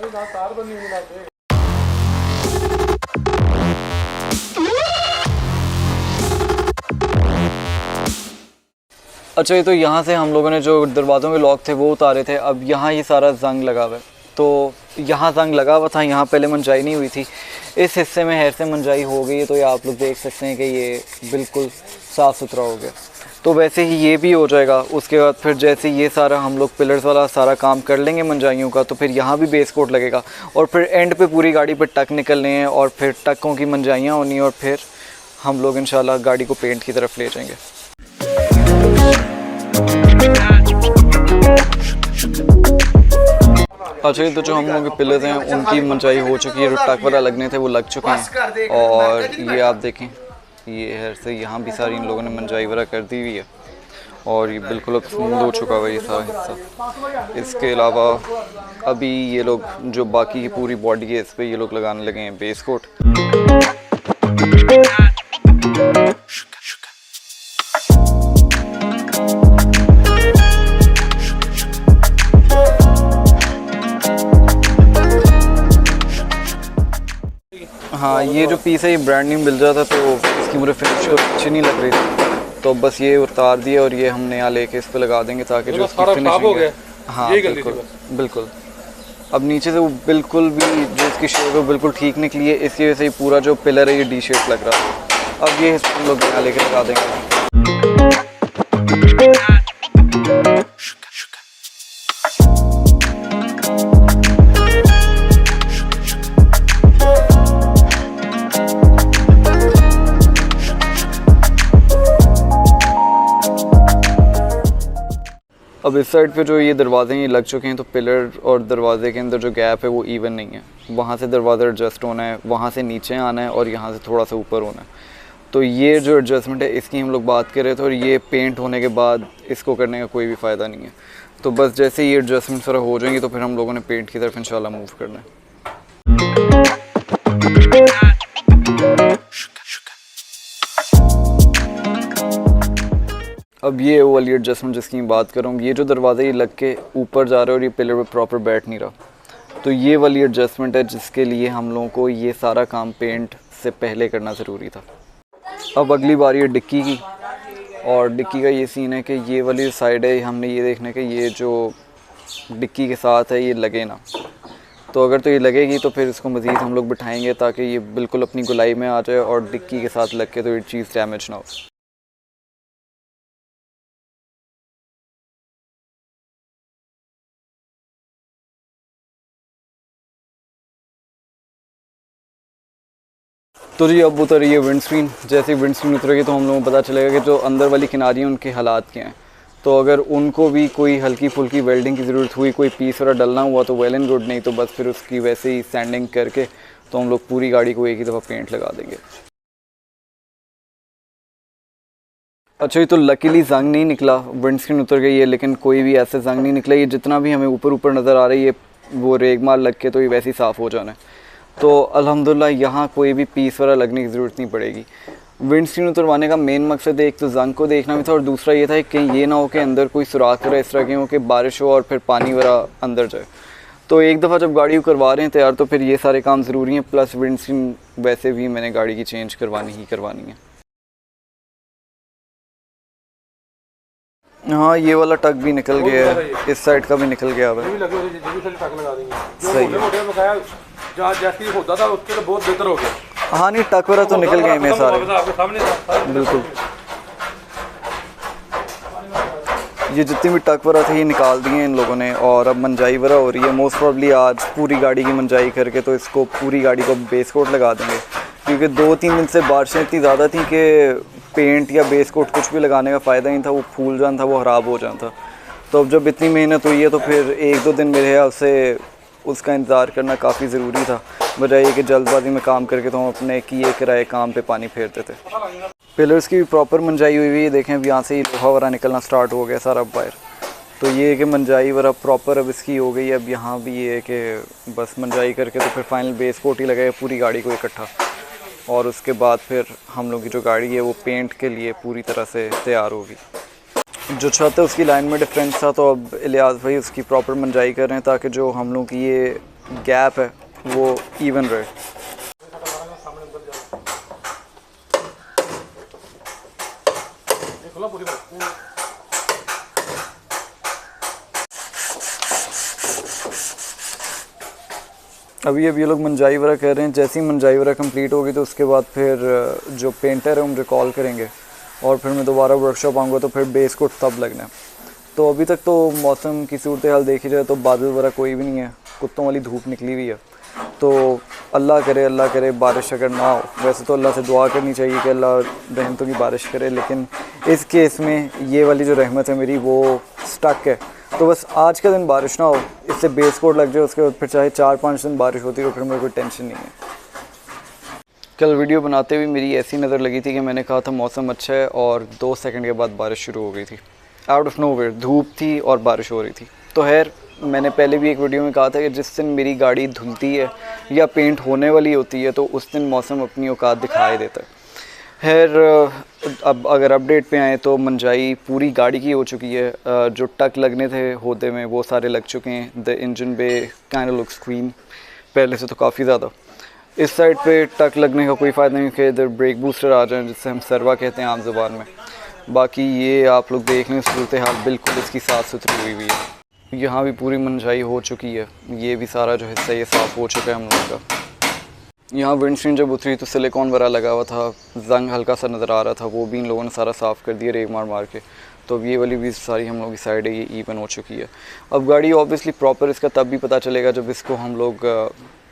अच्छा, ये तो यहाँ से हम लोगों ने जो दरवाज़ों के लॉक थे वो उतारे थे। अब यहाँ ये सारा जंग लगा हुआ है, तो यहाँ जंग लगा हुआ था, यहाँ पहले मंजाई नहीं हुई थी। इस हिस्से में हेर से मंजाई हो गई है, तो ये आप लोग देख सकते हैं कि ये बिल्कुल साफ़ सुथरा हो गया। तो वैसे ही ये भी हो जाएगा। उसके बाद फिर जैसे ये सारा हम लोग पिलर्स वाला सारा काम कर लेंगे मंजाइयों का, तो फिर यहाँ भी बेस कोट लगेगा और फिर एंड पे पूरी गाड़ी पे टक निकलने हैं और फिर टकों की मंजाइयाँ होनी है और फिर हम लोग इंशाल्लाह गाड़ी को पेंट की तरफ ले जाएंगे। अच्छा, तो जो हम लोगों के पिलर्स हैं उनकी मंचाई हो चुकी है, जो टक वाला लगने थे वो लग चुके हैं। और ये आप देखें, ये है से यहाँ भी सारी इन लोगों ने मंचाई वगैरह कर दी हुई है और ये बिल्कुल अब स्मूथ हो चुका हुआ ये सारा हिस्सा। इसके अलावा अभी ये लोग जो बाकी की पूरी बॉडी है इस पर ये लोग लगाने लगे हैं बेस कोट। हाँ, ये जो पीस है ये ब्रांड न्यू मिल जाता, तो इसकी मुझे फिनिश अच्छी नहीं लग रही थी, तो बस ये उतार दिया और ये हम नया लेके इस पे लगा देंगे ताकि जो इसकी फिनिशिंग है। हाँ बिल्कुल बिल्कुल। अब नीचे से वो बिल्कुल भी जो इसकी शेप है बिल्कुल ठीक निकली है, इसकी वजह से पूरा जो पिलर है ये डी शेप लग रहा है। अब ये हम लोग नया लेके लगा देंगे। अब इस साइड पे जो ये दरवाजे ये लग चुके हैं, तो पिलर और दरवाजे के अंदर जो गैप है वो इवन नहीं है। वहाँ से दरवाज़ा एडजस्ट होना है, वहाँ से नीचे आना है और यहाँ से थोड़ा सा ऊपर होना है। तो ये जो एडजस्टमेंट है इसकी हम लोग बात कर रहे थे और ये पेंट होने के बाद इसको करने का कोई भी फ़ायदा नहीं है। तो बस जैसे ये एडजस्टमेंट सारा हो जाएंगी तो फिर हम लोगों ने पेंट की तरफ इंशाल्लाह मूव करना है। अब ये वो वाली एडजस्टमेंट जिसकी मैं बात कर रहा हूँ, ये जो दरवाज़ा ये लग के ऊपर जा रहा है और ये पिलर पे प्रॉपर बैठ नहीं रहा, तो ये वाली एडजस्टमेंट है जिसके लिए हम लोगों को ये सारा काम पेंट से पहले करना ज़रूरी था। अब अगली बारी है डिक्की की, और डिक्की का ये सीन है कि ये वाली साइड है हमने ये देखना है कि ये जो डिक्की के साथ है ये लगे ना, तो अगर तो ये लगेगी तो फिर इसको मज़ीद हम लोग बिठाएँगे ताकि ये बिल्कुल अपनी गुलाई में आ जाए और डिक्की के साथ लग के तो ये चीज़ डैमेज ना हो। तो जी अब उतरी है विंड स्क्रीन। जैसे ही विंड स्क्रीन उतरेगी तो हम लोगों को पता चलेगा कि जो अंदर वाली किनारी हैं उनके हालात क्या हैं। तो अगर उनको भी कोई हल्की फुल्की वेल्डिंग की ज़रूरत हुई, कोई पीस वगैरह डलना हुआ तो वेल एंड गुड, नहीं तो बस फिर उसकी वैसे ही सैंडिंग करके तो हम लोग पूरी गाड़ी को एक ही दफ़ा पेंट लगा देंगे। अच्छा, ये तो लकीली जंग नहीं निकला, विंड स्क्रीन उतर गई है लेकिन कोई भी ऐसे जंग नहीं निकला। ये जितना भी हमें ऊपर ऊपर नज़र आ रही है वो रेगमाल लग के तो ये वैसे ही साफ़ हो जाना है। तो अल्हम्दुलिल्लाह यहाँ कोई भी पीस वगैरह लगने की ज़रूरत नहीं पड़ेगी। विंड स्क्रीन उतरवाने का मेन मकसद एक तो जंग को देखना भी था और दूसरा ये था कि ये ना हो कि अंदर कोई सुराख वगैरह इस तरह के हो कि बारिश हो और फिर पानी वगैरह अंदर जाए। तो एक दफ़ा जब गाड़ी को करवा रहे हैं तैयार तो फिर ये सारे काम ज़रूरी हैं, प्लस विंड स्क्रीन वैसे भी मैंने गाड़ी की चेंज करवानी ही करवानी है। हाँ, ये वाला टक भी निकल गया है, इस साइड का भी निकल गया है। सही है, जैसी होता था उसके तो बहुत बेहतर हो गया। हाँ नहीं, टक वगैरह तो निकल गए मैं सारे बिल्कुल। ये जितनी भी टक वगैरह थे ये निकाल दिए इन लोगों ने और अब मंजाई वगैरह हो रही है। मोस्ट प्रॉब्ली आज पूरी गाड़ी की मंजाई करके तो इसको पूरी गाड़ी को बेस कोट लगा देंगे, क्योंकि 2-3 दिन से बारिशें इतनी ज़्यादा थी कि पेंट या बेस कोट कुछ भी लगाने का फ़ायदा नहीं था, वो फूल जाना था, वो ख़राब हो जाना था। तो अब जब इतनी मेहनत हुई है तो फिर 1-2 दिन मेरे ख्याल से उसका इंतज़ार करना काफ़ी ज़रूरी था, बजाय कि जल्दबाजी में काम करके तो हम अपने किए कराए काम पे पानी फेरते थे। पिलर्स की भी प्रॉपर मंजाई हुई है, देखें अब यहाँ से ही लोहा वगैरह निकलना स्टार्ट हो गया सारा बाहर। तो ये है कि मंजाई वगैरह प्रॉपर अब इसकी हो गई है। अब यहाँ भी ये है कि बस मंजाई करके तो फिर फाइनल बेस कोट ही लगाए पूरी गाड़ी को इकट्ठा, और उसके बाद फिर हम लोग की जो गाड़ी है वो पेंट के लिए पूरी तरह से तैयार होगी। जो छत है उसकी लाइन में डिफरेंस था, तो अब इलियास भाई उसकी प्रॉपर मंजाई कर रहे हैं ताकि जो हम लोग की ये गैप है वो इवन रहे। अभी ये लोग मंजाई वगैरह कर रहे हैं। जैसे ही मंजाई वगैरह कंप्लीट होगी तो उसके बाद फिर जो पेंटर है उनको कॉल करेंगे और फिर मैं दोबारा वर्कशॉप आऊँगा तो फिर बेस कोट तब लगना है। तो अभी तक तो मौसम की सूरत हाल देखी जाए तो बादल वगैरह कोई भी नहीं है, कुत्तों वाली धूप निकली हुई है। तो अल्लाह करे बारिश अगर ना हो, वैसे तो अल्लाह से दुआ करनी चाहिए कि अल्लाह रहमतों की बारिश करे, लेकिन इस केस में ये वाली जो रहमत है मेरी वो स्टक है। तो बस आज का दिन बारिश ना हो, इससे बेस कोट लग जाए, उसके बाद फिर चाहे 4-5 दिन बारिश होती है तो फिर मेरे कोई टेंशन नहीं है। कल वीडियो बनाते हुए मेरी ऐसी नज़र लगी थी कि मैंने कहा था मौसम अच्छा है और 2 सेकंड के बाद बारिश शुरू हो गई थी। आउट ऑफ नोवेयर धूप थी और बारिश हो रही थी। तो खैर मैंने पहले भी एक वीडियो में कहा था कि जिस दिन मेरी गाड़ी धुलती है या पेंट होने वाली होती है तो उस दिन मौसम अपनी औकात दिखाई देता है। खैर अब अगर अपडेट पे आए तो मंजाई पूरी गाड़ी की हो चुकी है। जो टक लगने थे होते में वो सारे लग चुके हैं। The engine bay kind of looks clean, पहले से तो काफ़ी ज़्यादा। इस साइड पे टक लगने का कोई फ़ायदा नहीं कि इधर ब्रेक बूस्टर आ जाए, जिससे हम सर्वा कहते हैं आम ज़बान में। बाकी ये आप लोग देख लें, सूरत हाल बिल्कुल इसकी साफ़ सुथरी हुई हुई है। यहाँ भी पूरी मंजाई हो चुकी है, ये भी सारा जो हिस्सा ये साफ़ हो चुका है हम लोगों का। यहाँ विंडस्क्रीन जब उतरी तो सिलिकॉन वगैरह लगा हुआ था, जंग हल्का सा नज़र आ रहा था, वो भी इन लोगों ने सारा साफ़ कर दिया रेग मार के। तो अब ये वाली भी सारी हम लोग की साइड है ये ईवन हो चुकी है। अब गाड़ी ऑब्वियसली प्रॉपर इसका तब भी पता चलेगा जब इसको हम लोग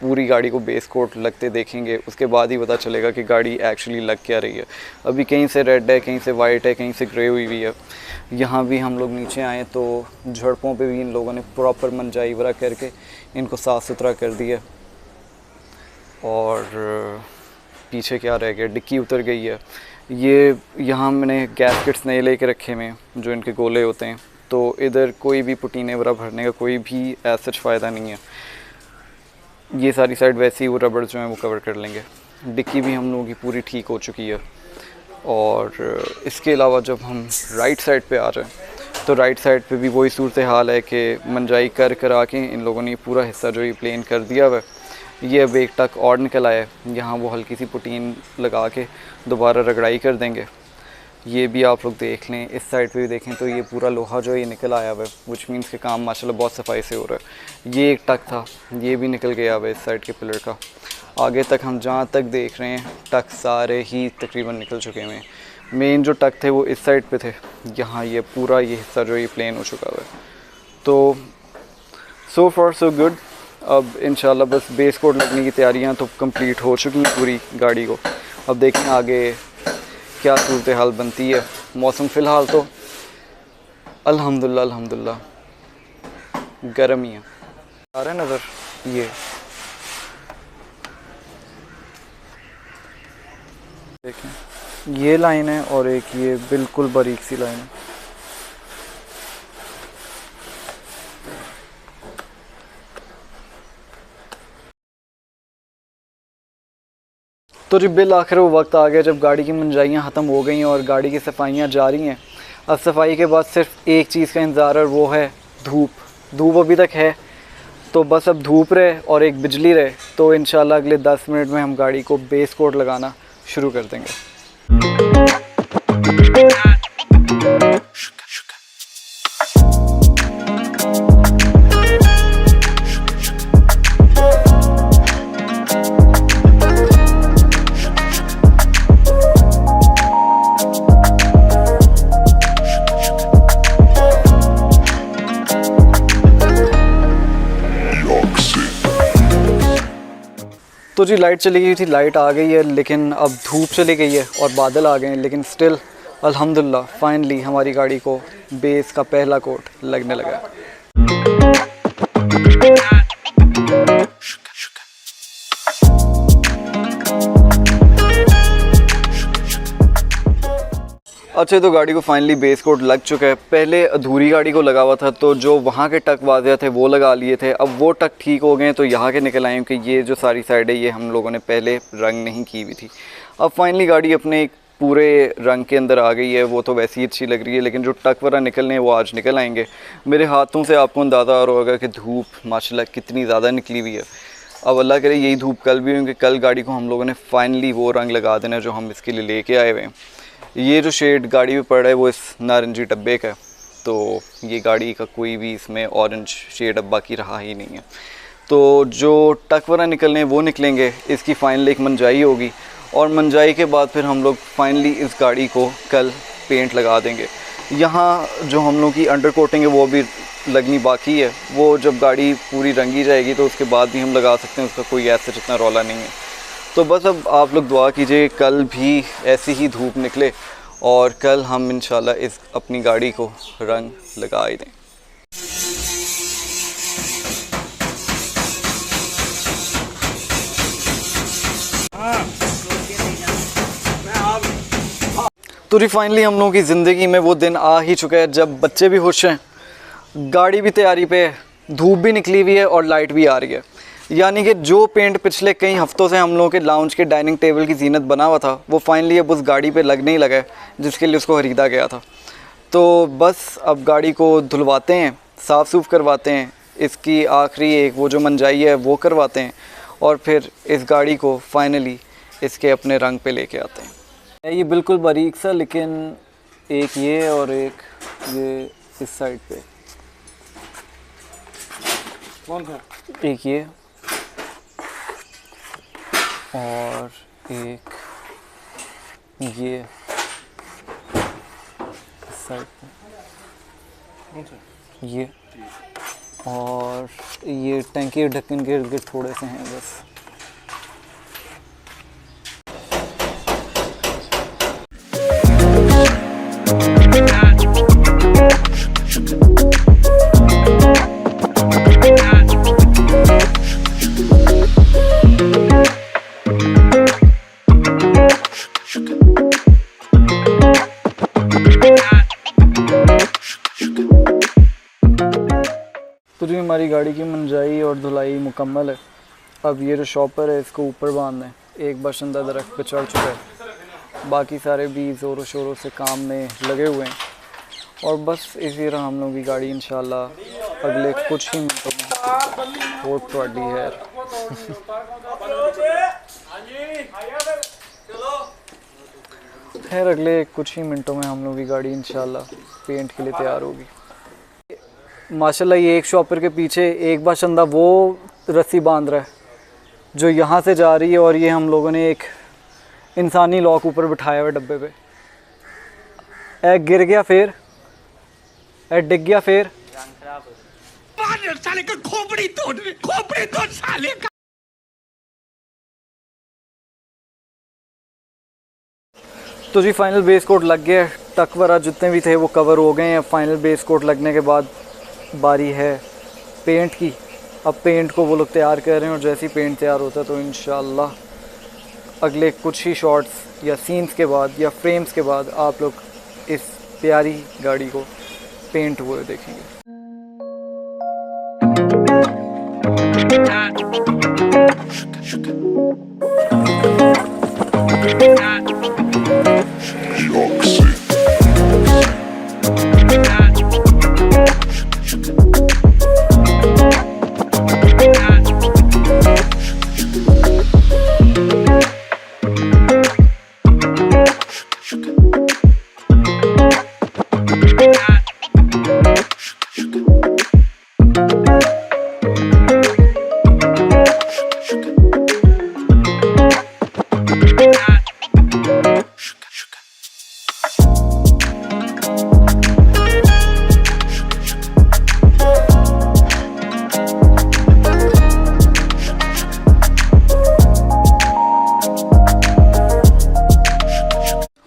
पूरी गाड़ी को बेस कोट लगते देखेंगे, उसके बाद ही पता चलेगा कि गाड़ी एक्चुअली लग क्या रही है। अभी कहीं से रेड है, कहीं से वाइट है, कहीं से ग्रे हुई हुई है। यहाँ भी हम लोग नीचे आए तो झड़पों पे भी इन लोगों ने प्रॉपर मंजाई वगैरह करके इनको साफ़ सुथरा कर दिया। और पीछे क्या रह गया, डिक्की उतर गई है। ये यहाँ मैंने गैसकेट्स नए लेके रखे हुए हैं जो इनके गोले होते हैं, तो इधर कोई भी पुटीने वगैरह भरने का कोई भी ऐसा फ़ायदा नहीं है। ये सारी साइड वैसे ही वो रबड़ जो है वो कवर कर लेंगे। डिक्की भी हम लोगों की पूरी ठीक हो चुकी है। और इसके अलावा जब हम राइट साइड पे आ रहे हैं तो राइट साइड पे भी वही सूरत हाल है कि मंजाई करा के इन लोगों ने पूरा हिस्सा जो ये प्लेन कर दिया हुआ है। ये अब एक टक और निकल आया है, यहाँ वो हल्की सी पुटीन लगा के दोबारा रगड़ाई कर देंगे। ये भी आप लोग देख लें, इस साइड पे भी देखें तो ये पूरा लोहा जो है ये निकल आया हुआ है, विच मीन्स के काम माशाल्लाह बहुत सफाई से हो रहा है। ये एक टक था, ये भी निकल गया हुआ है इस साइड के पिलर का। आगे तक हम जहाँ तक देख रहे हैं टक सारे ही तकरीबन निकल चुके हैं। मेन जो टक थे वो इस साइड पे थे, यहाँ ये पूरा ये हिस्सा जो ये प्लेन हो चुका हुआ है। तो सो फॉर सो गुड। अब इंशाल्लाह बस बेस कोट लगने की तैयारियां तो कंप्लीट हो चुकी हैं पूरी गाड़ी को। अब देखें आगे क्या सूरत हाल बनती है। मौसम फ़िलहाल तो अल्हम्दुलिल्लाह गर्म ही है। आ रहा है नज़र, ये देखें ये लाइन है और एक ये बिल्कुल बारीक सी लाइन है। तो जी बिल आखिर वो वक्त आ गया जब गाड़ी की मंजाइयाँ ख़त्म हो गई हैं और गाड़ी की सफाइयाँ जारी हैं। अब सफाई के बाद सिर्फ एक चीज़ का इंतज़ार है, वो है धूप। धूप अभी तक है, तो बस अब धूप रहे और एक बिजली रहे तो इंशाल्लाह अगले 10 मिनट में हम गाड़ी को बेस कोट लगाना शुरू कर देंगे। तो जी लाइट चली गई थी, लाइट आ गई है, लेकिन अब धूप चली गई है और बादल आ गए हैं, लेकिन स्टिल अल्हम्दुलिल्लाह फाइनली हमारी गाड़ी को बेस का पहला कोट लगने लगा है। अच्छा तो गाड़ी को फाइनली बेस कोट लग चुका है। पहले अधूरी गाड़ी को लगा हुआ था तो जो वहाँ के टक वाज़िया थे वो लगा लिए थे, अब वो टक ठीक हो गए तो यहाँ के निकल आए कि ये जो सारी साइड है ये हम लोगों ने पहले रंग नहीं की हुई थी। अब फाइनली गाड़ी अपने पूरे रंग के अंदर आ गई है, वो तो वैसी ही अच्छी लग रही है, लेकिन जो टक वगैरह निकलने हैं वो आज निकल आएंगे। मेरे हाथों से आपको अंदाज़ा आ रहा होगा कि धूप माशाल्लाह कितनी ज़्यादा निकली हुई है। अब अल्लाह करे यही धूप कल भी होंगे, कल गाड़ी को हम लोगों ने फाइनली वो रंग लगा देना जो हम इसके लिए लेके आए हुए हैं। ये जो शेड गाड़ी में पड़ रहा है वो इस नारंगी डब्बे का है, तो ये गाड़ी का कोई भी इसमें ऑरेंज शेड अब बाकी रहा ही नहीं है। तो जो टक वगैरह निकलने वो निकलेंगे, इसकी फाइनल एक मंजाई होगी और मंजाई के बाद फिर हम लोग फाइनली इस गाड़ी को कल पेंट लगा देंगे। यहाँ जो हम लोग की अंडर कोटिंग है वो भी लगनी बाकी है, वो जब गाड़ी पूरी रंगी जाएगी तो उसके बाद भी हम लगा सकते हैं, उसका कोई ऐसा जितना रौला नहीं है। तो बस अब आप लोग दुआ कीजिए कल भी ऐसी ही धूप निकले और कल हम इंशाल्लाह इस अपनी गाड़ी को रंग लगा ही दें। तो फाइनली हम लोगों की ज़िंदगी में वो दिन आ ही चुका है जब बच्चे भी खुश हैं, गाड़ी भी तैयारी पे है, धूप भी निकली हुई है और लाइट भी आ रही है। यानी कि जो पेंट पिछले कई हफ्तों से हम लोगों के लाउंज के डाइनिंग टेबल की जीनत बना हुआ था वो फाइनली अब उस गाड़ी पे लगने ही लगा है जिसके लिए उसको ख़रीदा गया था। तो बस अब गाड़ी को धुलवाते हैं, साफ़ सूफ करवाते हैं, इसकी आखिरी एक वो जो मंजाई है वो करवाते हैं और फिर इस गाड़ी को फाइनली इसके अपने रंग पे लेके आते हैं। ये बिल्कुल बारीक सा, लेकिन एक ये और एक ये इस साइड पे, कौन सा? एक ये और एक ये इस साइड पे, कौन सा? ये और ये टंकी ढक्कन के इर्द गिर्द थोड़े से हैं बस। तो जी हमारी गाड़ी की मंजाई और धुलाई मुकम्मल है। अब ये जो शॉपर है इसको ऊपर बांधना है। एक बशिंदा दरख्त पे चढ़ चुका है, बाकी सारे भी ज़ोरों शोरों से काम में लगे हुए हैं और बस इसी तरह हम लोग की गाड़ी इंशाल्लाह अगले कुछ ही मिनटों में होट ट्वाडी है। खैर अगले कुछ ही मिनटों में हम लोग की गाड़ी इंशाल्लाह पेंट के लिए तैयार होगी। माशाल्लाह ये एक शॉपर के पीछे एक बाशिंदा वो रस्सी बांध रहा है जो यहाँ से जा रही है और ये हम लोगों ने एक इंसानी लॉक ऊपर बिठाया हुआ डब्बे पे। ए गिर गया फिर, ए डिग गया फिर। साले का खोपड़ी तोड़ साले का। तो जी फाइनल बेस कोट लग गया, टक वगैरह जितने भी थे वो कवर हो गए हैं। फाइनल बेस कोट लगने के बाद बारी है पेंट की। अब पेंट को वो लोग तैयार कर रहे हैं और जैसे ही पेंट तैयार होता है तो इंशाल्लाह अगले कुछ ही शॉट्स या सीन्स के बाद या फ्रेम्स के बाद आप लोग इस प्यारी गाड़ी को पेंट हुए देखेंगे।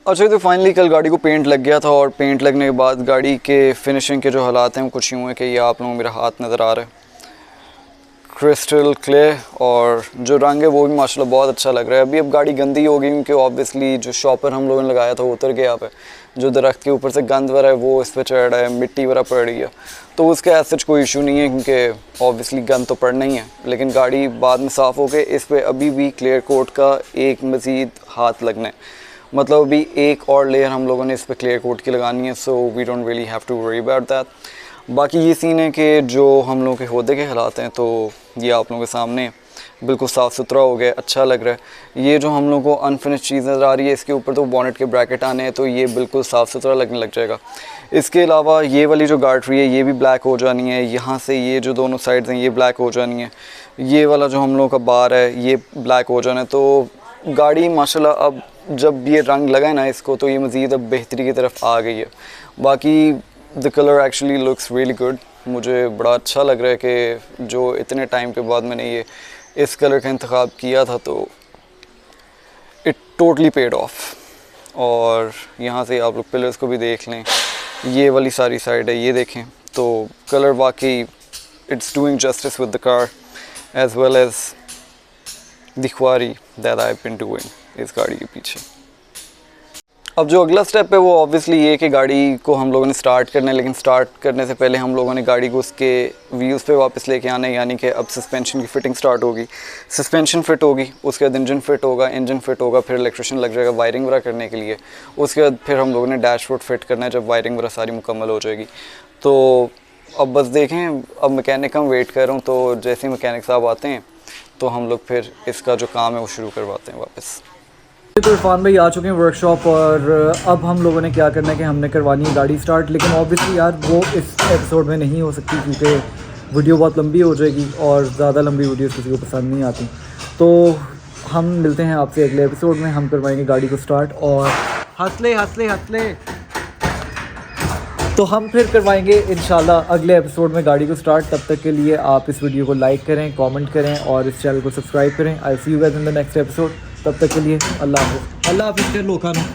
अच्छा तो फाइनली कल गाड़ी को पेंट लग गया था और पेंट लगने के बाद गाड़ी के फिनिशिंग के जो हालात हैं वो कुछ यूँ है कि ये आप लोगों को मेरा हाथ नज़र आ रहा है, क्रिस्टल क्ले, और जो रंग है वो भी माशाल्लाह बहुत अच्छा लग रहा है। अभी अब गाड़ी गंदी हो गई क्योंकि ऑब्वियसली जो शॉपर हम लोगों ने लगाया था वो उतर गया पे, जो दरख्त के ऊपर से गंद वगैरह है वो इस पर चढ़ रहा है, मिट्टी वगैरह पड़ रही है, तो उसका ऐसा कोई इशू नहीं है क्योंकि ऑब्वियसली गंद तो पड़ना ही है। लेकिन गाड़ी बाद में साफ़ हो के इस पर अभी भी क्लियर कोट का एक मज़ीद हाथ लगना है। मतलब अभी एक और लेयर हम लोगों ने इस पर क्लियर कोट की लगानी है, so we don't really have to worry about that. बाकी ये सीन है कि जो हम लोगों के होदे के हालात हैं, तो ये आप लोगों के सामने बिल्कुल साफ़ सुथरा हो गया, अच्छा लग रहा है। ये जो हम लोगों को अनफिनिश चीज़ नज़र आ रही है, इसके ऊपर तो बॉनेट के ब्रैकेट आने हैं, तो ये बिल्कुल साफ़ सुथरा लगने लग जाएगा। इसके अलावा ये वाली जो गार्डरी है ये भी ब्लैक हो जानी है, यहाँ से ये जो दोनों साइड्स हैं ये ब्लैक हो जानी है, ये वाला जो हम लोगों का बार है ये ब्लैक हो जाना है। तो गाड़ी माशाल्लाह अब जब ये रंग लगा है ना इसको, तो ये मज़ीद अब बेहतरी की तरफ आ गई है। बाकी the colour actually looks really good, मुझे बड़ा अच्छा लग रहा है कि जो इतने टाइम के बाद मैंने ये इस कलर का इंतखाब किया था, तो इट टोटली पेड ऑफ। और यहाँ से आप लोग पिलर्स को भी देख लें, ये वाली सारी साइड है ये देखें, तो कलर वाकई it's doing justice with the car as well as the ख्वारी that I have been doing इस गाड़ी के पीछे। अब जो अगला स्टेप है वो ऑब्वियसली ये कि गाड़ी को हम लोगों ने स्टार्ट करना है, लेकिन स्टार्ट करने से पहले हम लोगों ने गाड़ी को उसके व्हील्स पे वापस लेके आना है, यानी कि अब सस्पेंशन की फ़िटिंग स्टार्ट होगी। सस्पेंशन फिट होगी, उसके बाद इंजन फिट होगा, इंजन फिट होगा, फिर इलेक्ट्रिशियन लग जाएगा वायरिंग वगैरह करने के लिए। उसके बाद फिर हम लोगों ने डैशबोर्ड फिट करना है जब वायरिंग वगैरह सारी मुकम्मल हो जाएगी। तो अब बस देखें, अब मैकेनिक हम वेट कर रहा हूँ, तो जैसे ही मैकेनिक साहब आते हैं तो हम लोग फिर इसका जो काम है वो शुरू करवाते हैं वापस। तो इरफान भाई आ चुके हैं वर्कशॉप, और अब हम लोगों ने क्या करना है कि हमने करवानी है गाड़ी स्टार्ट। लेकिन ऑब्वियसली यार वो इस एपिसोड में नहीं हो सकती क्योंकि वीडियो बहुत लंबी हो जाएगी और ज़्यादा लंबी वीडियो किसी को पसंद नहीं आती। तो हम मिलते हैं आपसे अगले एपिसोड में, हम करवाएंगे गाड़ी को स्टार्ट। और हंसले तो हम फिर करवाएंगे इंशाल्लाह अगले एपिसोड में गाड़ी को स्टार्ट। तब तक के लिए आप इस वीडियो को लाइक करें, कमेंट करें और इस चैनल को सब्सक्राइब करें। I see you guys in the next episode. तब तक के लिए अल्लाह हाफ़िज़। अल्लाह हाफ़िज़। लोग खाना